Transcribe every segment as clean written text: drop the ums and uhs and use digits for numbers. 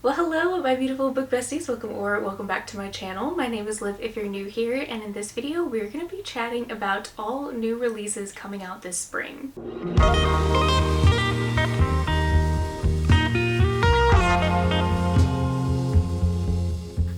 Well, hello my beautiful book besties, welcome back to my channel. My name is Liv if you're new here, and in this video we're going to be chatting about all new releases coming out this spring.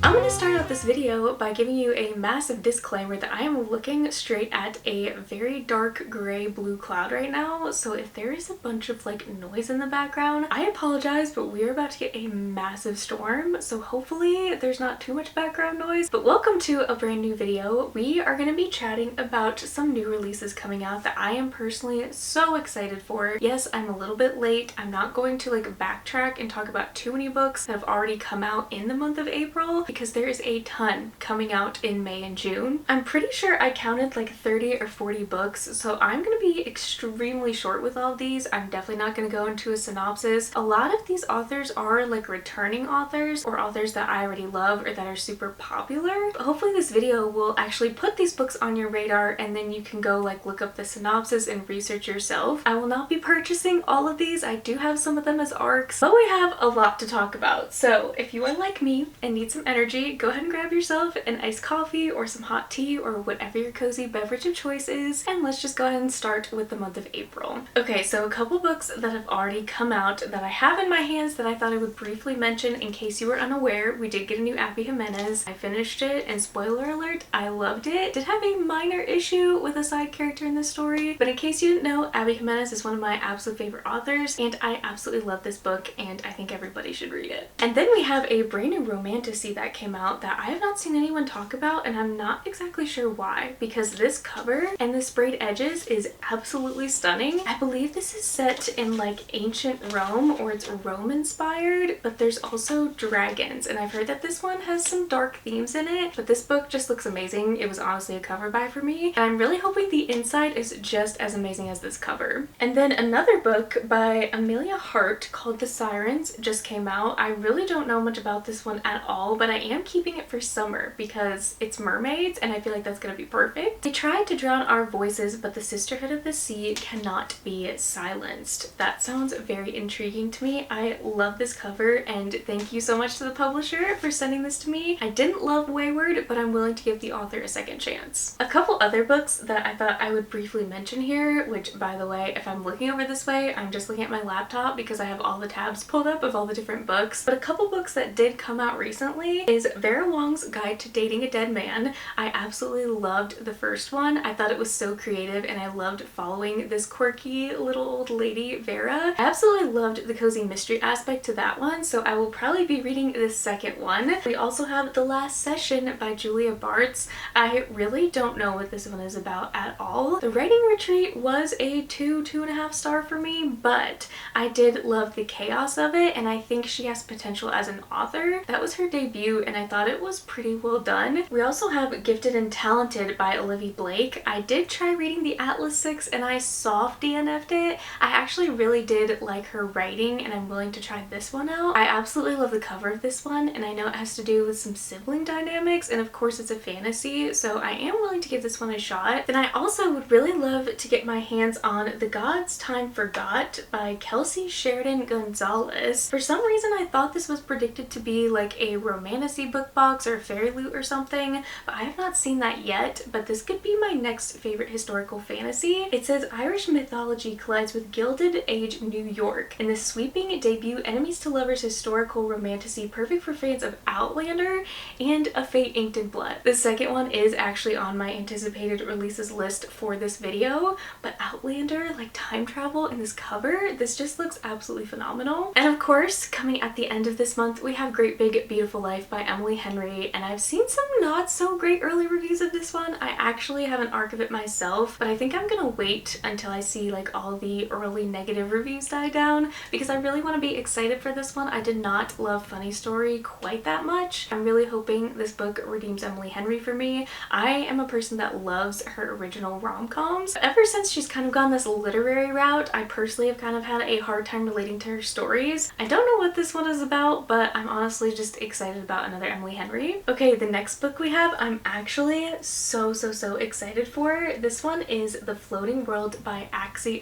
I'm going to start out this video by giving you a massive disclaimer that I am looking straight at a very dark gray blue cloud right now, so if there is a bunch of noise in the background, I apologize, but we are about to get a massive storm, so hopefully there's not too much background noise. But welcome to a brand new video. We are going to be chatting about some new releases coming out that I am personally so excited for. Yes, I'm a little bit late. I'm not going to backtrack and talk about too many books that have already come out in the month of April, because there is a ton coming out in May and June. I'm pretty sure I counted 30 or 40 books, so I'm going to be extremely short with all of these. I'm definitely not going to go into a synopsis. A lot of these authors are returning authors or authors that I already love or that are super popular. But hopefully this video will actually put these books on your radar, and then you can go look up the synopsis and research yourself. I will not be purchasing all of these. I do have some of them as ARCs, but we have a lot to talk about. So if you are like me and need some energy, go ahead and grab yourself an iced coffee or some hot tea or whatever your cozy beverage of choice is, and let's just go ahead and start with the month of April. Okay, so a couple books that have already come out that I have in my hands that I thought I would briefly mention in case you were unaware. We did get a new Abby Jimenez. I finished it, and spoiler alert, I loved it. Did have a minor issue with a side character in the story, but in case you didn't know, Abby Jimenez is one of my absolute favorite authors, and I absolutely love this book, and I think everybody should read it. And then we have a brand new romantasy that came out that I have not seen anyone talk about, and I'm not exactly sure why, because this cover and the sprayed edges is absolutely stunning. I believe this is set in ancient Rome, or it's Rome inspired, but there's also dragons, and I've heard that this one has some dark themes in it, but this book just looks amazing. It was honestly a cover buy for me, and I'm really hoping the inside is just as amazing as this cover. And then another book by Emilia Hart called The Sirens just came out. I really don't know much about this one at all, but I am keeping it for summer because it's mermaids and I feel like that's gonna be perfect. They tried to drown our voices, but the sisterhood of the sea cannot be silenced. That sounds very intriguing to me. I love this cover, and thank you so much to the publisher for sending this to me. I didn't love Wayward, but I'm willing to give the author a second chance. A couple other books that I thought I would briefly mention here, which by the way, if I'm looking over this way, I'm just looking at my laptop because I have all the tabs pulled up of all the different books. But a couple books that did come out recently is Vera Wong's Guide to Dating a Dead Man. I absolutely loved the first one. I thought it was so creative, and I loved following this quirky little old lady, Vera. I absolutely loved the cozy mystery aspect to that one, so I will probably be reading the second one. We also have The Last Session by Bartz. I really don't know what this one is about at all. The writing retreat was a 2.5 star for me, but I did love the chaos of it, and I think she has potential as an author. That was her debut, and I thought it was pretty well done. We also have Gifted and Talented by Olivie Blake. I did try reading the Atlas 6 and I soft DNF'd it. I actually really did like her writing, and I'm willing to try this one out. I absolutely love the cover of this one, and I know it has to do with some sibling dynamics, and of course it's a fantasy, so I am willing to give this one a shot. Then I also would really love to get my hands on The Gods Time Forgot by Kelsie, Sheridan, Gonzalez. For some reason I thought this was predicted to be a romantasy book box or a fairy loot or something, but I have not seen that yet. But this could be my next favorite historical fantasy. It says Irish mythology collides with Gilded Age New York in this sweeping debut enemies to lovers historical romantasy, perfect for fans of Outlander and A Fate Inked in Blood. The second one is actually on my anticipated releases list for this video, but Outlander, time travel in this cover, this just looks absolutely phenomenal. And of course, coming at the end of this month, we have Great Big Beautiful Life by Emily Henry, and I've seen some not so great early reviews of this one. I actually have an arc of it myself, but I think I'm gonna wait until I see all the early negative reviews die down, because I really want to be excited for this one. I did not love Funny Story quite that much. I'm really hoping this book redeems Emily Henry for me. I am a person that loves her original rom-coms. Ever since she's kind of gone this literary route, I personally have kind of had a hard time relating to her stories. I don't know what this one is about, but I'm honestly just excited about another Emily Henry story. Okay, the next book we have, I'm actually so excited for. This one is The Floating World by Axie.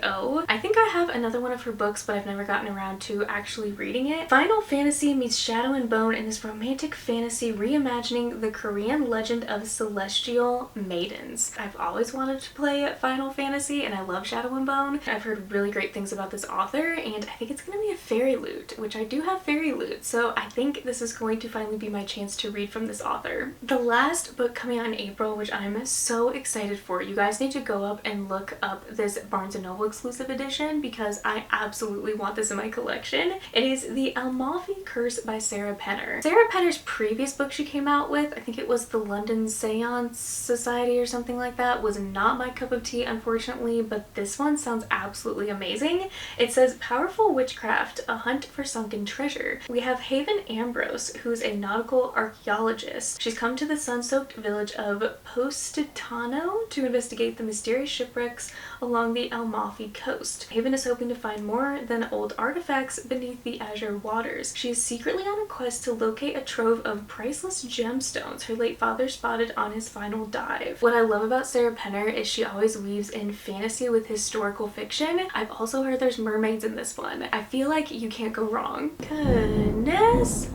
I think I have another one of her books, but I've never gotten around to actually reading it. Final Fantasy meets Shadow and Bone in this romantic fantasy reimagining the Korean legend of celestial maidens. I've always wanted to play Final Fantasy and I love Shadow and Bone. I've heard really great things about this author and I think it's going to be a fairy loot, which I do have fairy loot, so I think this is going to finally be my chance to read from this author. The last book coming out in April, which I'm so excited for, you guys need to go up and look up this Barnes & Noble exclusive edition because I absolutely want this in my collection. It is The Almafi Curse by Sarah Penner. Sarah Penner's previous book she came out with, I think it was The London Seance Society or something like that, was not my cup of tea unfortunately, but this one sounds absolutely amazing. It says powerful witchcraft, a hunt for sunken treasure. We have Haven Ambrose, who's a nautical archaeologist. She's come to the sun-soaked village of Positano to investigate the mysterious shipwrecks along the Almafi coast. Haven is hoping to find more than old artifacts beneath the azure waters. She is secretly on a quest to locate a trove of priceless gemstones her late father spotted on his final dive. What I love about Sarah Penner is she always weaves in fantasy with historical fiction. I've also heard there's mermaids in this one. I feel like you can't go wrong. Goodness.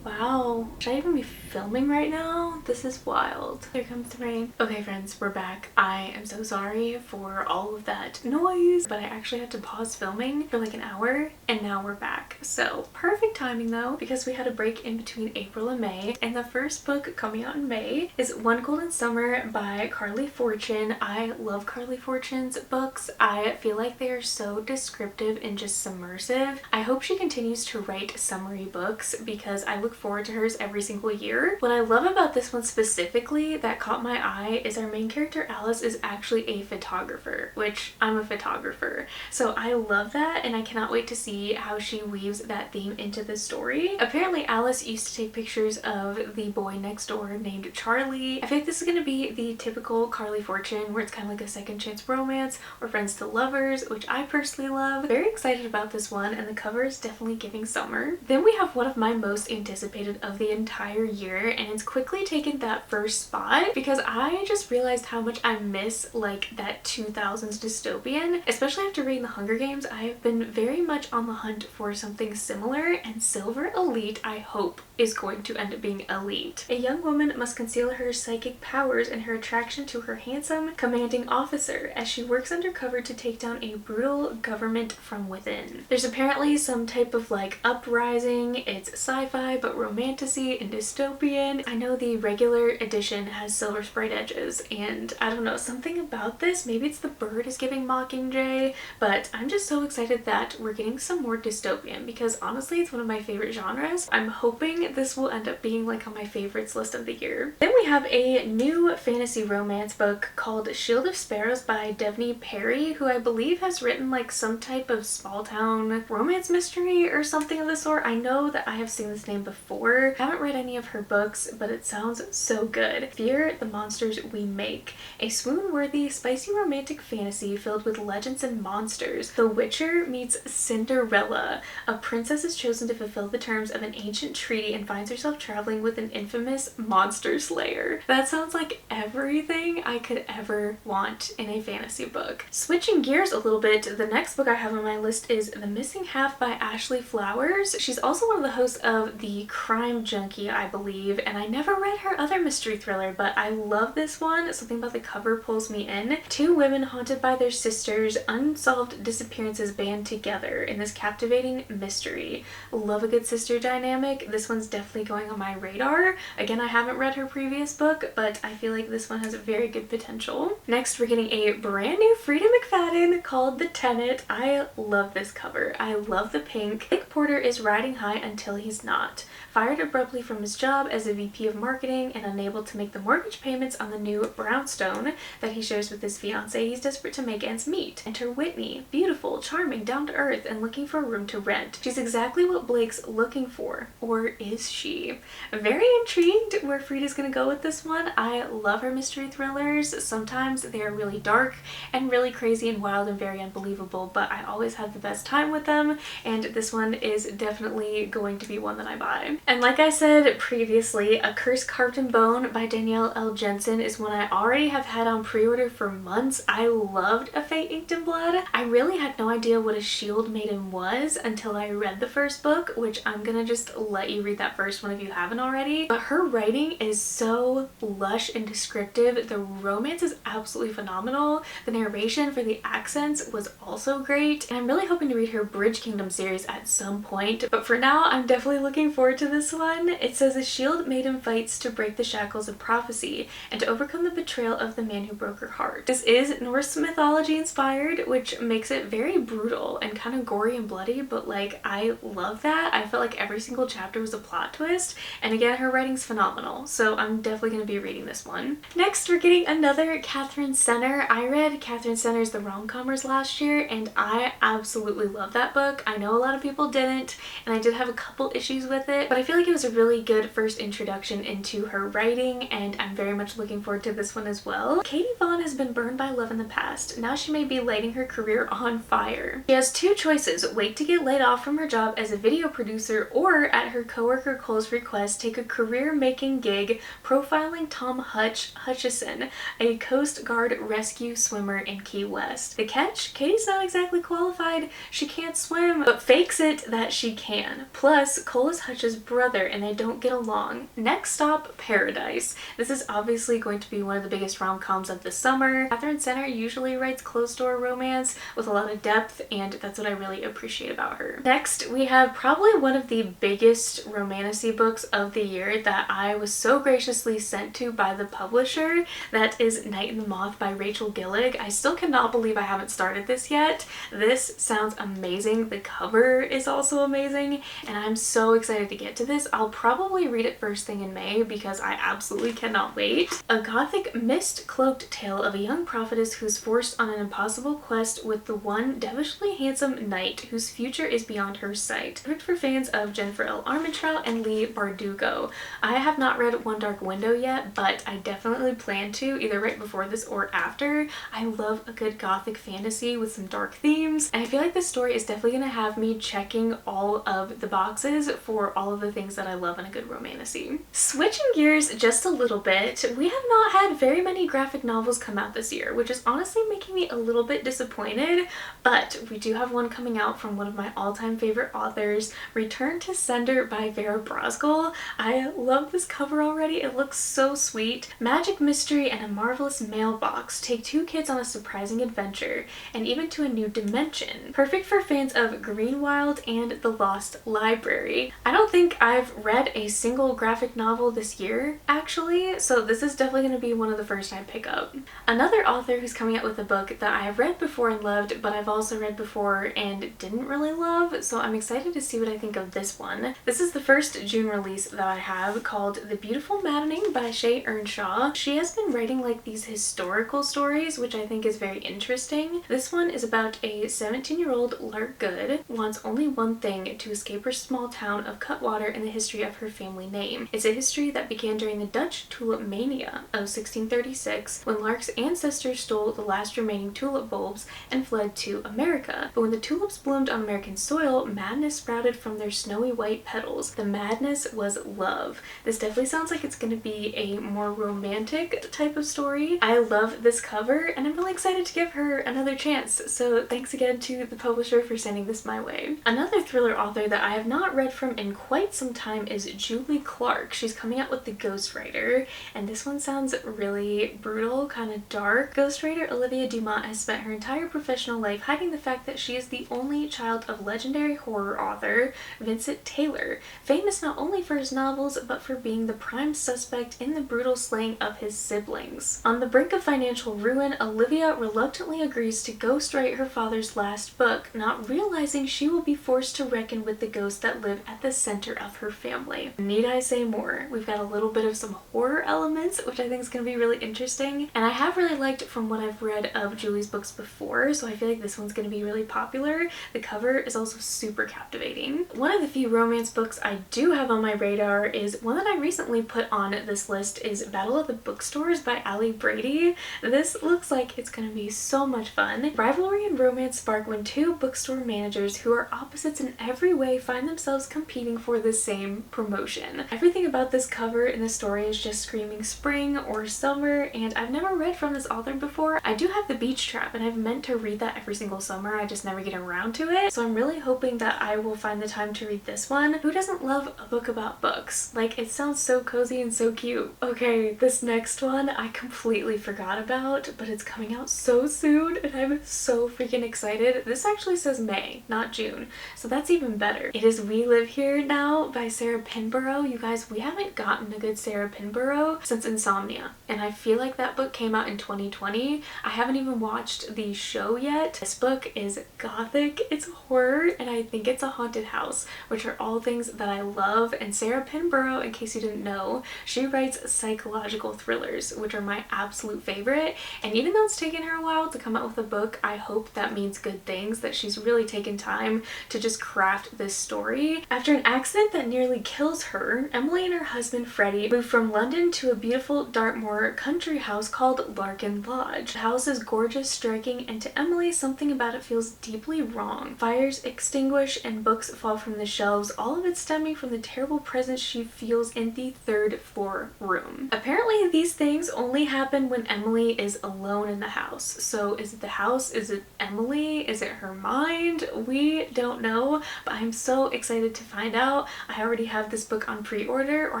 Wow. Should I even be filming right now? This is wild. Here comes the rain. Okay friends, we're back. I am so sorry for all of that noise, but I actually had to pause filming for like an hour and now we're back. So perfect timing though, because we had a break in between April and May, and the first book coming out in May is One Golden Summer by Carley Fortune. I love Carley Fortune's books. I feel like they are so descriptive and just submersive. I hope she continues to write summary books because I look forward to hers every single year. What I love about this one specifically that caught my eye is our main character Alice is actually a photographer, which I'm a photographer. So I love that and I cannot wait to see how she weaves that theme into the story. Apparently Alice used to take pictures of the boy next door named Charlie. I think this is going to be the typical Carley Fortune where it's kind of like a second chance romance or friends to lovers, which I personally love. Very excited about this one and the cover is definitely giving summer. Then we have one of my most anticipated of the entire year and it's quickly taken that first spot because I just realized how much I miss like that 2000s dystopian. Especially after reading The Hunger Games, I have been very much on the hunt for something similar, and Silver Elite I hope is going to end up being elite. A young woman must conceal her psychic powers and her attraction to her handsome, commanding officer as she works undercover to take down a brutal government from within. There's apparently some type of like uprising. It's sci-fi but romantasy and dystopian. I know the regular edition has silver sprayed edges and I don't know, something about this, maybe it's the bird is giving Mockingjay, but I'm just so excited that we're getting some more dystopian because honestly it's one of my favorite genres. I'm hoping this will end up being like on my favorites list of the year. Then we have a new fantasy romance book called Shield of Sparrows by Devney Perry, who I believe has written like some type of small town romance mystery or something of the sort. I know that I have seen this name before. Haven't read any of her books, but it sounds so good. Fear the Monsters We Make, a swoon-worthy, spicy romantic fantasy filled with legends and monsters. The Witcher meets Cinderella. A princess is chosen to fulfill the terms of an ancient treaty and finds herself traveling with an infamous monster slayer. That sounds like everything I could ever want in a fantasy book. Switching gears a little bit, the next book I have on my list is The Missing Half by Ashley Flowers. She's also one of the hosts of The Crime Junkie, I believe, and I never read her other mystery thriller, but I love this one. Something about the cover pulls me in. Two women haunted by their sisters' unsolved disappearances band together in this captivating mystery. Love a good sister dynamic. This one's definitely going on my radar. Again, I haven't read her previous book, but I feel like this one has very good potential. Next, we're getting a brand new Frida McFadden called The Tenant. I love this cover. I love the pink. Nick Porter is riding high until he's not. Fired abruptly recently from his job as a VP of marketing and unable to make the mortgage payments on the new brownstone that he shares with his fiance, he's desperate to make ends meet. Enter Whitney, beautiful, charming, down to earth, and looking for a room to rent. She's exactly what Blake's looking for. Or is she? Very intrigued where Frida's gonna go with this one. I love her mystery thrillers. Sometimes they are really dark and really crazy and wild and very unbelievable, but I always have the best time with them, and this one is definitely going to be one that I buy. And like I said previously, A Curse Carved in Bone by Danielle L. Jensen is one I already have had on pre-order for months. I loved A Fate Inked in Blood. I really had no idea what a shield maiden was until I read the first book, which I'm gonna just let you read that first one if you haven't already. But her writing is so lush and descriptive. The romance is absolutely phenomenal. The narration for the accents was also great, and I'm really hoping to read her Bridge Kingdom series at some point, but for now I'm definitely looking forward to this one. It says a shield maiden fights to break the shackles of prophecy and to overcome the betrayal of the man who broke her heart. This is Norse mythology inspired, which makes it very brutal and kind of gory and bloody, but like I love that. I felt like every single chapter was a plot twist, and again her writing's phenomenal, so I'm definitely going to be reading this one. Next we're getting another Catherine Senner. I read Catherine Senner's The Rom-Commers last year and I absolutely love that book. I know a lot of people didn't, and I did have a couple issues with it, but I feel like it was a really good first introduction into her writing, and I'm very much looking forward to this one as well. Katie Vaughn has been burned by love in the past. Now she may be lighting her career on fire. She has two choices: wait to get laid off from her job as a video producer, or at her coworker Cole's request take a career-making gig profiling Tom Hutchison, a Coast Guard rescue swimmer in Key West. The catch? Katie's not exactly qualified. She can't swim, but fakes it that she can. Plus, Cole is Hutch's brother and they don't get along. Next stop, Paradise. This is obviously going to be one of the biggest rom-coms of the summer. Catherine Senner usually writes closed-door romance with a lot of depth, and that's what I really appreciate about her. Next, we have probably one of the biggest romantasy books of the year that I was so graciously sent to by the publisher. That is Night in the Moth by Rachel Gillig. I still cannot believe I haven't started this yet. This sounds amazing. The cover is also amazing, and I'm so excited to get to this. I'll probably read it first thing in May because I absolutely cannot wait. A gothic mist-cloaked tale of a young prophetess who's forced on an impossible quest with the one devilishly handsome knight whose future is beyond her sight. Perfect for fans of Jennifer L. Armentrout and Leigh Bardugo. I have not read One Dark Window yet, but I definitely plan to, either right before this or after. I love a good gothic fantasy with some dark themes, and I feel like this story is definitely going to have me checking all of the boxes for all of the things that I love in a good romantasy. Switching gears just a little bit, we have not had very many graphic novels come out this year, which is honestly making me a little bit disappointed, but we do have one coming out from one of my all-time favorite authors, Return to Sender by Vera Brosgol. I love this cover already. It looks so sweet. Magic, mystery, and a marvelous mailbox take two kids on a surprising adventure, and even to a new dimension. Perfect for fans of Greenwild and The Lost Library. I don't think I've read a single graphic novel this year, actually, so this is definitely going to be one of the first I pick up. Another author who's coming out with a book that I have read before and loved, but I've also read before and didn't really love, so I'm excited to see what I think of this one. This is the first June release that I have, called The Beautiful Maddening by Shay Earnshaw. She has been writing like these historical stories, which I think is very interesting. This one is about a 17-year-old Lark Good wants only one thing: to escape her small town of Cutwater and the history of her family name. It's a history that began during the Dutch tulip mania of 1636, when Lark's ancestors stole the last remaining tulip bulbs and fled to America. But when the tulips bloomed on American soil, madness sprouted from their snowy white petals. The madness was love. This definitely sounds like it's going to be a more romantic type of story. I love this cover, and I'm really excited to give her another chance, so thanks again to the publisher for sending this my way. Another thriller author that I have not read from in quite some time is Julie Clark. She's coming out with The Ghostwriter, and this one sounds really brutal, kind of dark. Ghostwriter Olivia Dumont has spent her entire professional life hiding the fact that she is the only child of legendary horror author Vincent Taylor, famous not only for his novels but for being the prime suspect in the brutal slaying of his siblings. On the brink of financial ruin, Olivia reluctantly agrees to ghostwrite her father's last book, not realizing she will be forced to reckon with the ghosts that live at the center of her family family. Need I say more? We've got a little bit of some horror elements, which I think is going to be really interesting. And I have really liked from what I've read of Julie's books before, so I feel like this one's going to be really popular. The cover is also super captivating. One of the few romance books I do have on my radar is one that I recently put on this list is Battle of the Bookstores by Ali Brady. This looks like it's going to be so much fun. Rivalry and romance spark when two bookstore managers who are opposites in every way find themselves competing for the same promotion. Everything about this cover in the story is just screaming spring or summer, and I've never read from this author before. I do have The Beach Trap, and I've meant to read that every single summer. I just never get around to it. So I'm really hoping that I will find the time to read this one. Who doesn't love a book about books? Like, it sounds so cozy and so cute. Okay, this next one I completely forgot about, but it's coming out so soon and I'm so freaking excited. This actually says May, not June, so that's even better. It is We Live Here Now by Sarah Pinborough. You guys, we haven't gotten a good Sarah Pinborough since Insomnia, and I feel like that book came out in 2020. I haven't even watched the show yet. This book is gothic, it's horror, and I think it's a haunted house, which are all things that I love. And Sarah Pinborough, in case you didn't know, she writes psychological thrillers, which are my absolute favorite. And even though it's taken her a while to come out with a book, I hope that means good things, that she's really taken time to just craft this story. After an accident that nearly kills her, Emily and her husband Freddie move from London to a beautiful Dartmoor country house called Larkin Lodge. The house is gorgeous, striking, and to Emily, something about it feels deeply wrong. Fires extinguish and books fall from the shelves, all of it stemming from the terrible presence she feels in the third floor room. Apparently these things only happen when Emily is alone in the house. So is it the house? Is it Emily? Is it her mind? We don't know, but I'm so excited to find out. I already have this book on pre-order, or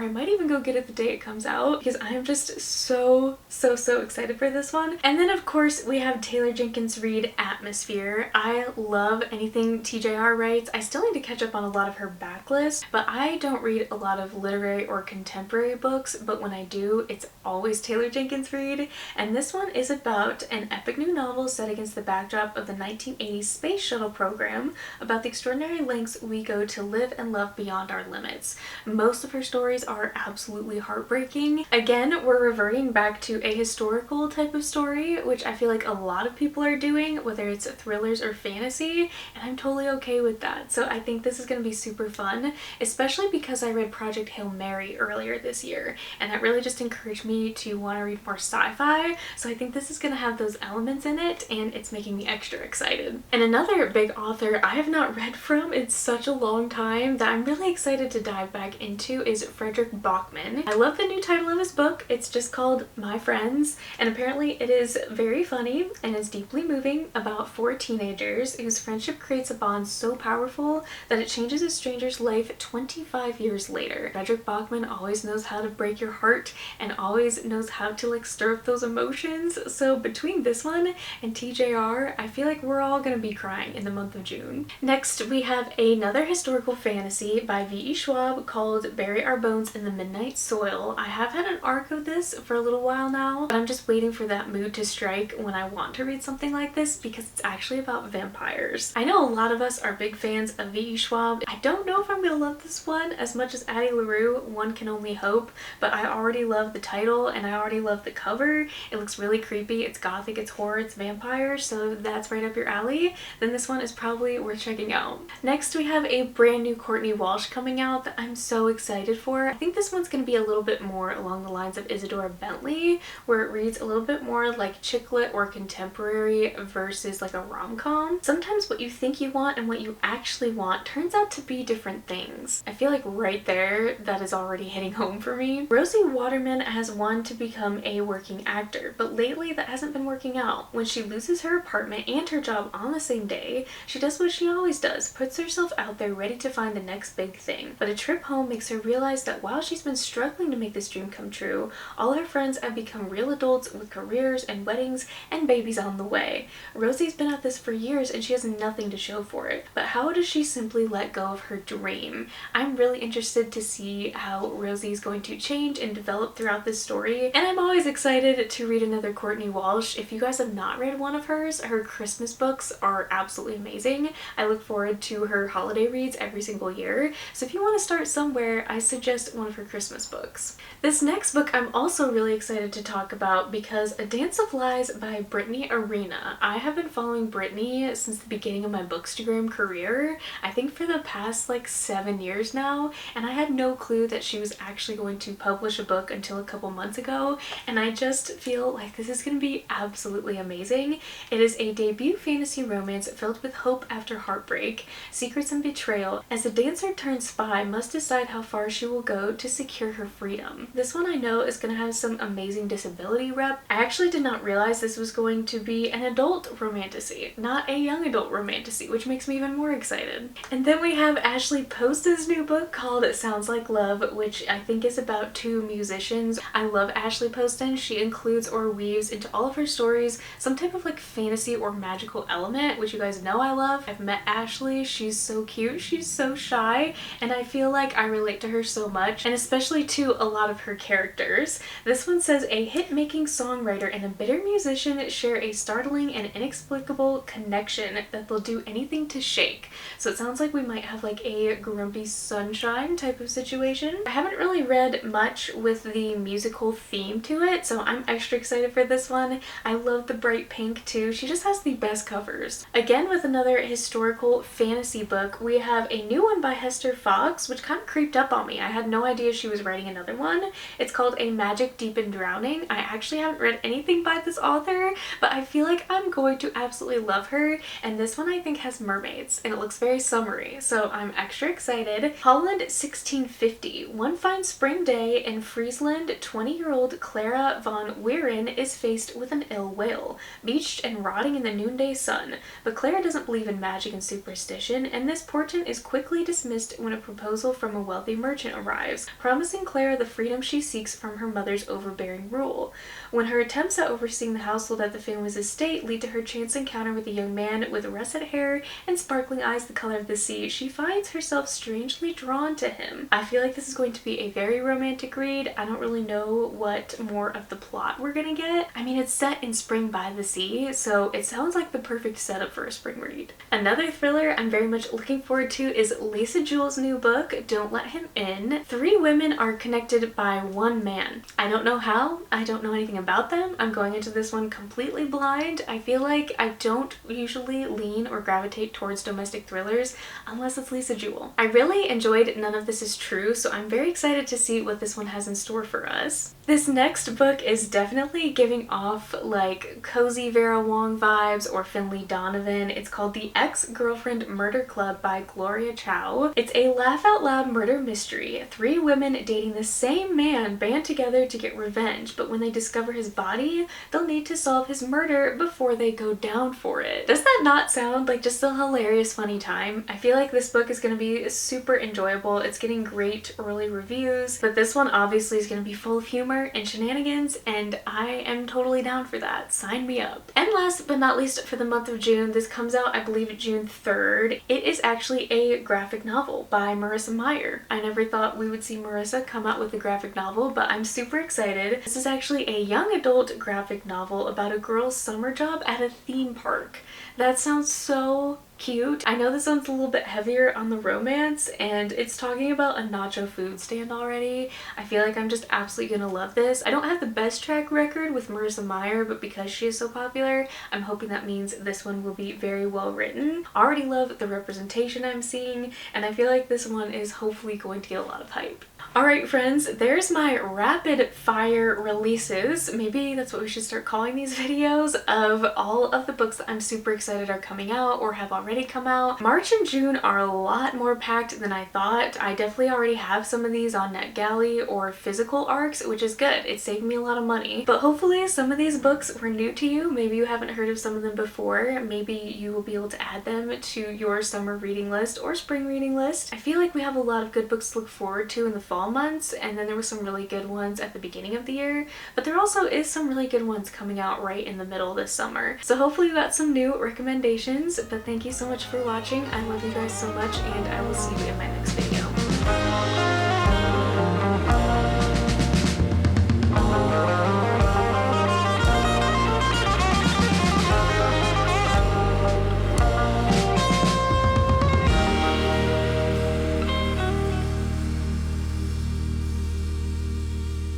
I might even go get it the day it comes out, because I am just so excited for this one. And then of course we have Taylor Jenkins Reid Atmosphere. I love anything TJR writes. I still need to catch up on a lot of her backlist, but I don't read a lot of literary or contemporary books, but when I do, it's always Taylor Jenkins Reid. And this one is about an epic new novel set against the backdrop of the 1980s space shuttle program, about the extraordinary lengths we go to live and love beyond our limits. Most of her stories are absolutely heartbreaking. Again, we're reverting back to a historical type of story, which I feel like a lot of people are doing, whether it's thrillers or fantasy, and I'm totally okay with that. So I think this is going to be super fun, especially because I read Project Hail Mary earlier this year, and that really just encouraged me to want to read more sci-fi. So I think this is going to have those elements in it, and it's making me extra excited. And another big author I have not read from in such a long time that I'm really excited to dive back into is Frederick Bachman. I love the new title of his book. It's just called My Friends, and apparently it is very funny and is deeply moving about four teenagers whose friendship creates a bond so powerful that it changes a stranger's life 25 years later. Frederick Bachman always knows how to break your heart and always knows how to like stir up those emotions. So between this one and TJR, I feel like we're all gonna be crying in the month of June. Next, we have another historical fantasy by V.E. Schwab called Bury Our Bones in the Midnight Soil. I have had an arc of this for a little while now, but I'm just waiting for that mood to strike when I want to read something like this, because it's actually about vampires. I know a lot of us are big fans of V.E. Schwab. I don't know if I'm gonna love this one as much as Addie LaRue, one can only hope, but I already love the title and I already love the cover. It looks really creepy, it's gothic, it's horror, it's vampires, so that's right up your alley. Then this one is probably worth checking out. Next, we have a brand new Courtney Walsh coming out that I'm so excited for. I think this one's gonna be a little bit more along the lines of Isadora Bentley, where it reads a little bit more like chick lit or contemporary versus like a rom-com. Sometimes what you think you want and what you actually want turns out to be different things. I feel like right there, that is already hitting home for me. Rosie Waterman has wanted to become a working actor, but lately that hasn't been working out. When she loses her apartment and her job on the same day, she does what she always does, puts herself out there ready to find the next big thing. But a trip home makes her realize that while she's been struggling to make this dream come true, all her friends have become real adults with careers and weddings and babies on the way. Rosie's been at this for years and she has nothing to show for it. But how does she simply let go of her dream? I'm really interested to see how Rosie's going to change and develop throughout this story, and I'm always excited to read another Courtney Walsh. If you guys have not read one of hers, her Christmas books are absolutely amazing. I look forward to her holiday reads every single year, so if you want to start somewhere, I suggest one of her Christmas books. This next book I'm also really excited to talk about because A Dance of Lies by Brittany Arena. I have been following Brittany since the beginning of my bookstagram career, I think for the past like 7 years now, and I had no clue that she was actually going to publish a book until a couple months ago, and I just feel like this is going to be absolutely amazing. It is a debut fantasy romance filled with hope after heartbreak, secrets and betrayal, as a dancer turned spy must decide how far she will go to secure her freedom. This one I know is going to have some amazing disability rep. I actually did not realize this was going to be an adult romantasy, not a young adult romantasy, which makes me even more excited. And then we have Ashley Post's new book called Sounds Like Love, which I think is about two musicians. I love Ashley Poston. She includes or weaves into all of her stories some type of like fantasy or magical element, which you guys know I love. I've met Ashley. She's so cute. She's so shy, and I feel like I relate to her so much, and especially to a lot of her characters. This one says a hit-making songwriter and a bitter musician share a startling and inexplicable connection that they'll do anything to shake. So it sounds like we might have like a grumpy sunshine type of situation. I haven't really read much with the musical theme to it, so I'm extra excited for this one. I love the bright pink too. She just has the best covers. Again, with another historical fantasy book, we have a new one by Hester Fox, which kind of creeped up on me. I had no idea she was writing another one. It's called A Magic Deep in Drowning. I actually haven't read anything by this author, but I feel like I'm going to absolutely love her, and this one I think has mermaids, and it looks very summery, so I'm extra excited. Holland 1650. One fine spring day in Friesland, 20-year-old Clara von Weeren is faced with an ill whale, beached and rotting in the noonday sun, but Clara doesn't believe in magic and superstition, and this portent is quickly dismissed when a proposal from a wealthy merchant arrives, promising Clara the freedom she seeks from her mother's overbearing rule. When her attempts at overseeing the household at the family's estate lead to her chance encounter with a young man with russet hair and sparkling eyes the color of the sea, she finds herself strangely drawn to him. I feel like this is going to be a very romantic read. I don't really know what more of the plot we're gonna get. I mean, it's set in spring by the sea, so it sounds like the perfect setup for a spring read. Another thriller I'm very much looking forward to is Lisa Jewell's new book, Don't Let Him In. 3 women are connected by one man. I don't know how. I don't know anything about them. I'm going into this one completely blind. I feel like I don't usually lean or gravitate towards domestic thrillers unless it's Lisa Jewell. I really enjoyed None of This Is True, so I'm very excited to see what this one has in store for us. This next book is definitely giving off like cozy Vera Wong vibes or Finley Donovan. It's called The Ex-Girlfriend Murder Club by Gloria Chow. It's a laugh-out-loud murder mystery. 3 women dating the same man band together to get revenge, but when they discover his body, they'll need to solve his murder before they go down for it. Does that not sound like just a hilarious, funny time? I feel like this book is going to be super enjoyable. It's getting great early reviews, but this one obviously is going to be full of humor and shenanigans, and I am totally down for that. Sign me up. And last but not least, for the month of June, this comes out I believe June 3rd. It is actually a graphic novel by Marissa Meyer. I never thought we would see Marissa come out with a graphic novel, but I'm super excited. This is actually a young adult graphic novel about a girl's summer job at a theme park. That sounds so cute. I know this one's a little bit heavier on the romance, and it's talking about a nacho food stand already. I feel like I'm just absolutely gonna love this. I don't have the best track record with Marissa Meyer, but because she is so popular, I'm hoping that means this one will be very well written. I already love the representation I'm seeing, and I feel like this one is hopefully going to get a lot of hype. Alright friends, there's my rapid fire releases, maybe that's what we should start calling these videos, of all of the books that I'm super excited are coming out or have already come out. March and June are a lot more packed than I thought. I definitely already have some of these on NetGalley or physical ARCs, which is good. It's saving me a lot of money. But hopefully some of these books were new to you. Maybe you haven't heard of some of them before. Maybe you will be able to add them to your summer reading list or spring reading list. I feel like we have a lot of good books to look forward to in the fall months, and then there were some really good ones at the beginning of the year, but there also is some really good ones coming out right in the middle this summer. So hopefully you got some new recommendations, but thank you so much for watching. I love you guys so much, and I will see you in my next video.